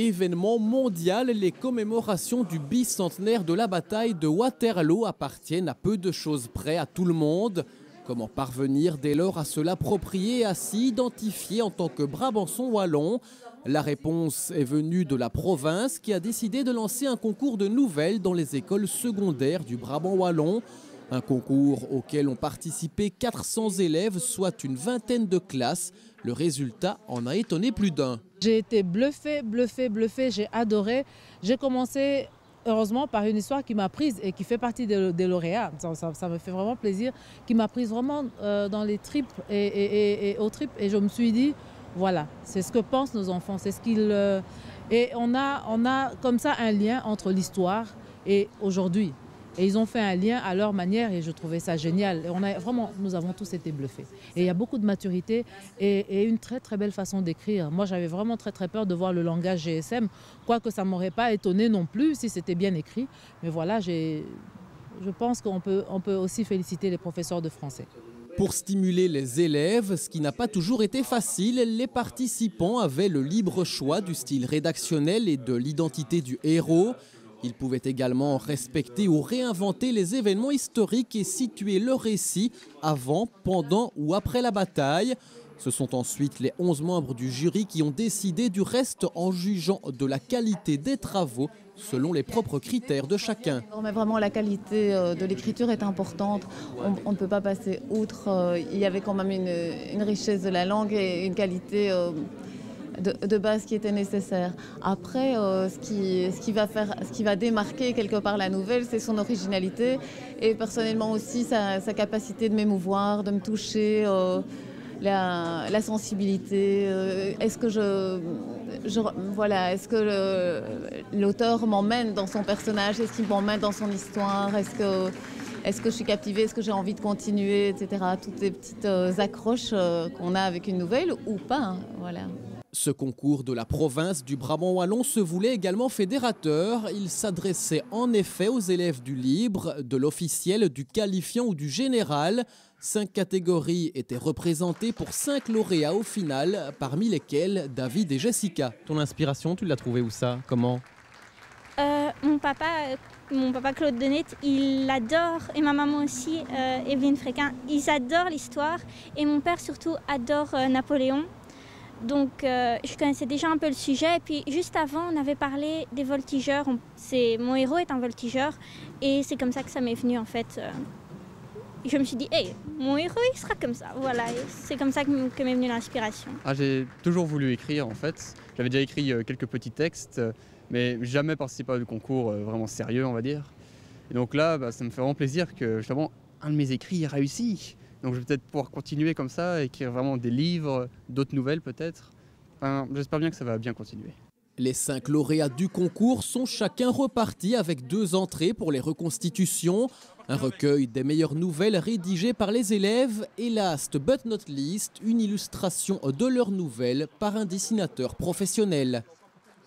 Événement mondial, les commémorations du bicentenaire de la bataille de Waterloo appartiennent à peu de choses près à tout le monde. Comment parvenir dès lors à se l'approprier et à s'y identifier en tant que Brabançon wallon? La réponse est venue de la province qui a décidé de lancer un concours de nouvelles dans les écoles secondaires du Brabant wallon. Un concours auquel ont participé 400 élèves, soit une vingtaine de classes. Le résultat en a étonné plus d'un. J'ai été bluffée, j'ai adoré. J'ai commencé heureusement par une histoire qui m'a prise et qui fait partie des lauréats. Ça me fait vraiment plaisir, qui m'a prise vraiment dans les tripes et aux tripes. Et je me suis dit, voilà, c'est ce que pensent nos enfants, c'est ce qu'ils... Et on a comme ça un lien entre l'histoire et aujourd'hui. Et ils ont fait un lien à leur manière et je trouvais ça génial. Et nous avons tous été bluffés. Et il y a beaucoup de maturité et une très très belle façon d'écrire. Moi j'avais vraiment très peur de voir le langage GSM, quoique ça ne m'aurait pas étonné non plus si c'était bien écrit. Mais voilà, je pense qu'on peut aussi féliciter les professeurs de français. Pour stimuler les élèves, ce qui n'a pas toujours été facile, les participants avaient le libre choix du style rédactionnel et de l'identité du héros. Ils pouvaient également respecter ou réinventer les événements historiques et situer le récit avant, pendant ou après la bataille. Ce sont ensuite les 11 membres du jury qui ont décidé du reste en jugeant de la qualité des travaux selon les propres critères de chacun. Mais vraiment la qualité de l'écriture est importante, on ne peut pas passer outre. Il y avait quand même une richesse de la langue et une qualité de base qui était nécessaire. Après, ce qui va démarquer quelque part la nouvelle, c'est son originalité et personnellement aussi sa capacité de m'émouvoir, de me toucher, la sensibilité. Est-ce que est-ce que l'auteur m'emmène dans son personnage? Est-ce qu'il m'emmène dans son histoire? Est-ce que je suis captivée? Est-ce que j'ai envie de continuer, etc. Toutes les petites accroches qu'on a avec une nouvelle ou pas, hein, voilà. Ce concours de la province du Brabant wallon se voulait également fédérateur. Il s'adressait en effet aux élèves du libre, de l'officiel, du qualifiant ou du général. 5 catégories étaient représentées pour 5 lauréats au final, parmi lesquels David et Jessica. Ton inspiration, tu l'as trouvée où ça? Comment? Mon papa Claude Denet, il adore, et ma maman aussi, Evelyne Fréquin, ils adorent l'histoire. Et mon père surtout adore Napoléon. Donc je connaissais déjà un peu le sujet et puis juste avant on avait parlé des voltigeurs. Mon héros est un voltigeur et c'est comme ça que ça m'est venu en fait. Je me suis dit, hey, mon héros il sera comme ça, voilà, c'est comme ça que m'est venue l'inspiration. J'ai toujours voulu écrire en fait, j'avais déjà écrit quelques petits textes mais jamais participé à des concours vraiment sérieux on va dire. Et donc là ça me fait vraiment plaisir que justement un de mes écrits ait réussi. Donc je vais peut-être pouvoir continuer comme ça, écrire vraiment des livres, d'autres nouvelles peut-être. Enfin, j'espère bien que ça va bien continuer. Les 5 lauréats du concours sont chacun repartis avec 2 entrées pour les reconstitutions. Un recueil des meilleures nouvelles rédigées par les élèves et last but not least, une illustration de leurs nouvelles par un dessinateur professionnel.